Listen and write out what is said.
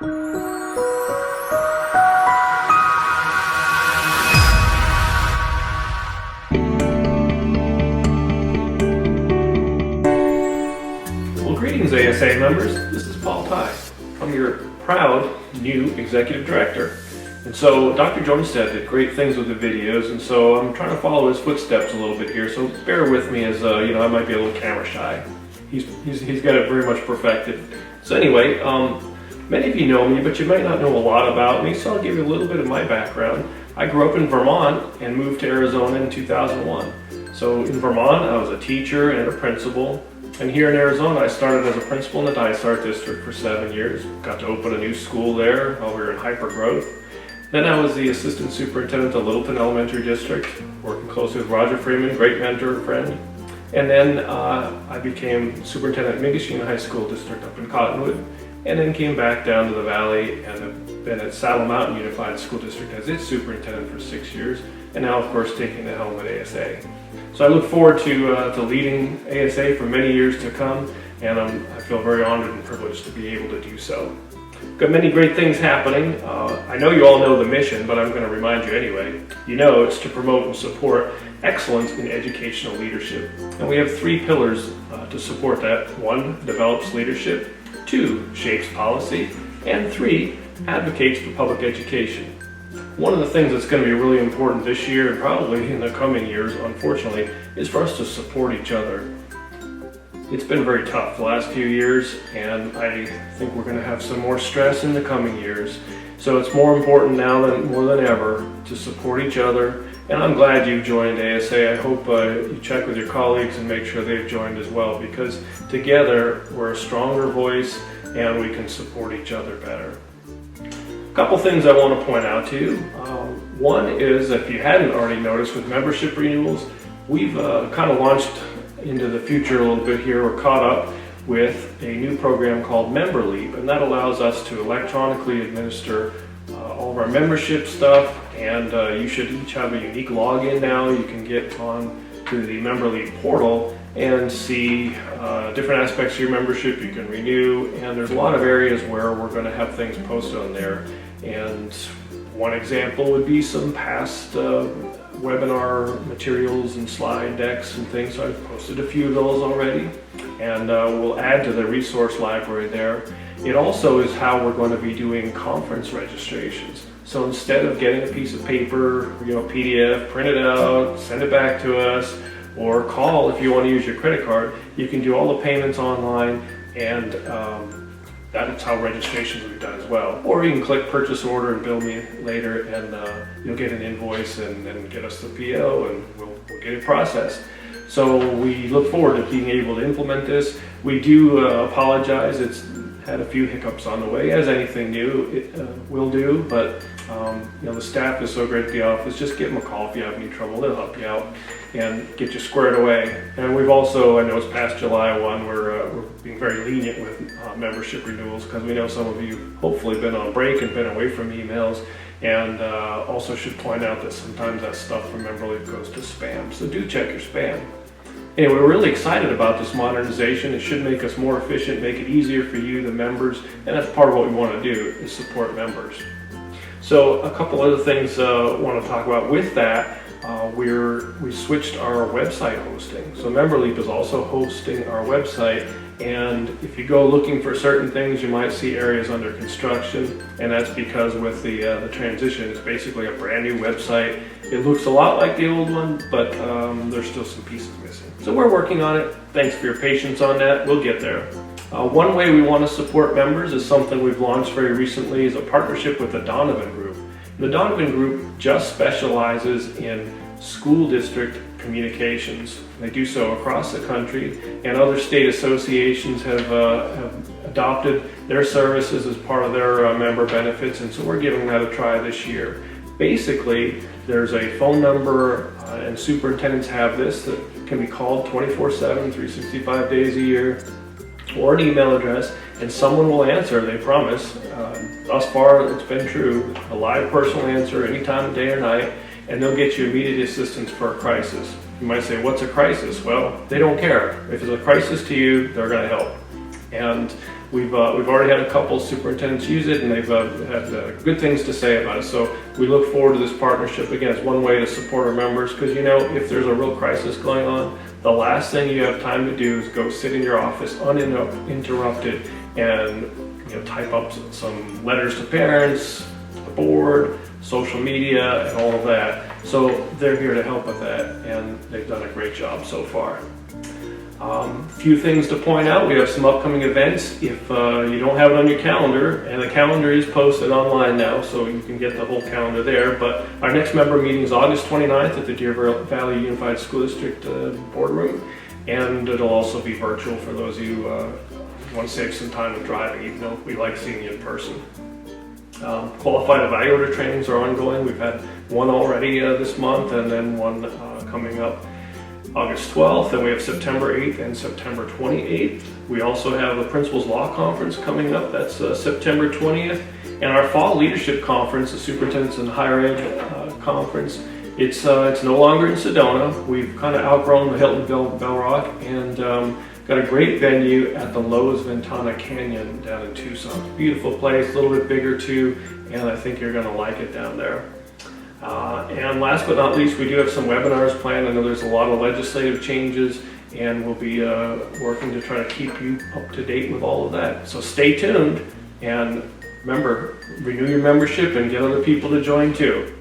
Well, greetings ASA members. This is Paul Ty. I'm your proud new executive director. And so Dr. Jornstedt did great things with the videos, and so I'm trying to follow his footsteps a little bit here, so bear with me as I might be a little camera shy. He's got it very much perfected. So anyway, many of you know me, but you might not know a lot about me, so I'll give you a little bit of my background. I grew up in Vermont and moved to Arizona in 2001. So in Vermont, I was a teacher and a principal. And here in Arizona, I started as a principal in the Dysart District for 7 years. Got to open a new school there while we were in hyper growth. Then I was the assistant superintendent of Littleton Elementary District, working closely with Roger Freeman, great mentor and friend. And then I became superintendent at Mincashina High School District up in Cottonwood, and then came back down to the valley and have been at Saddle Mountain Unified School District as its superintendent for 6 years, and now of course taking the helm at ASA. So I look forward to leading ASA for many years to come, and I feel very honored and privileged to be able to do so. Got many great things happening. I know you all know the mission, but I'm going to remind you anyway. You know it's to promote and support excellence in educational leadership. And we have 3 pillars to support that. 1, develops leadership. 2, shapes policy. And 3, advocates for public education. One of the things that's going to be really important this year, and probably in the coming years, unfortunately, is for us to support each other. It's been very tough the last few years, and I think we're going to have some more stress in the coming years. So it's more important now more than ever to support each other, and I'm glad you've joined ASA. I hope you check with your colleagues and make sure they've joined as well, because together we're a stronger voice and we can support each other better. A couple things I want to point out to you. One is, if you hadn't already noticed, with membership renewals, we've kind of launched into the future a little bit here. We're caught up with a new program called MemberLeap, and that allows us to electronically administer all of our membership stuff, and you should each have a unique login now. You can get on to the MemberLeap portal and see different aspects of your membership you can renew, and there's a lot of areas where we're going to have things posted on there. And one example would be some past webinar materials and slide decks and things. So I've posted a few of those already, and we'll add to the resource library there. It also is how we're going to be doing conference registrations. So instead of getting a piece of paper, PDF, print it out, send it back to us, or call if you want to use your credit card, you can do all the payments online, and that's how registrations will be done as well. Or you can click purchase order and bill me later, and you'll get an invoice and then get us the PO, and we'll get it processed. So we look forward to being able to implement this. We do apologize. It's had a few hiccups on the way, as anything new it will do, but the staff is so great at the office. Just give them a call if you have any trouble. They'll help you out and get you squared away. And we've also, I know it's past July 1, we're being very lenient with membership renewals, because we know some of you hopefully been on break and been away from emails, and also should point out that sometimes that stuff from MemberLeap goes to spam, so do check your spam. Anyway, we're really excited about this modernization. It should make us more efficient, make it easier for you, the members, and that's part of what we want to do, is support members. So a couple other things I want to talk about with that. We switched our website hosting. So MemberLeap is also hosting our website, and if you go looking for certain things, you might see areas under construction, and that's because with the transition, it's basically a brand new website. It looks a lot like the old one, but there's still some pieces missing. So we're working on it. Thanks for your patience on that. We'll get there. One way we want to support members is something we've launched very recently, is a partnership with the Donovan Group. The Donovan Group just specializes in school district communications. They do so across the country, and other state associations have adopted their services as part of their member benefits, and so we're giving that a try this year. Basically, there's a phone number, and superintendents have this, that can be called 24/7, 365 days a year, or an email address, and someone will answer, they promise. Thus far, it's been true. A live personal answer any time of day or night, and they'll get you immediate assistance for a crisis. You might say, what's a crisis? Well, they don't care. If it's a crisis to you, they're going to help. And We've already had a couple superintendents use it, and they've had good things to say about it. So we look forward to this partnership. Again, it's one way to support our members, because you know, if there's a real crisis going on, the last thing you have time to do is go sit in your office uninterrupted and type up some letters to parents, the board, social media, and all of that. So they're here to help with that, and they've done a great job so far. Few things to point out. We have some upcoming events. If you don't have it on your calendar, and the calendar is posted online now, so you can get the whole calendar there. But our next member meeting is August 29th at the Deer Valley Unified School District boardroom, and it'll also be virtual for those of you who want to save some time with driving, even though we like seeing you in person. Qualified evaluator trainings are ongoing. We've had one already this month, and then one coming up August 12th, and we have September 8th and September 28th. We also have a Principals Law Conference coming up. That's September 20th. And our Fall Leadership Conference, the Superintendents in Higher Ed Conference, it's no longer in Sedona. We've kind of outgrown the Hilton Bell Rock, and got a great venue at the Lowe's Ventana Canyon down in Tucson. Beautiful place, a little bit bigger too, and I think you're going to like it down there. And last but not least, we do have some webinars planned. I know there's a lot of legislative changes, and we'll be working to try to keep you up to date with all of that. So stay tuned, and remember, renew your membership and get other people to join too.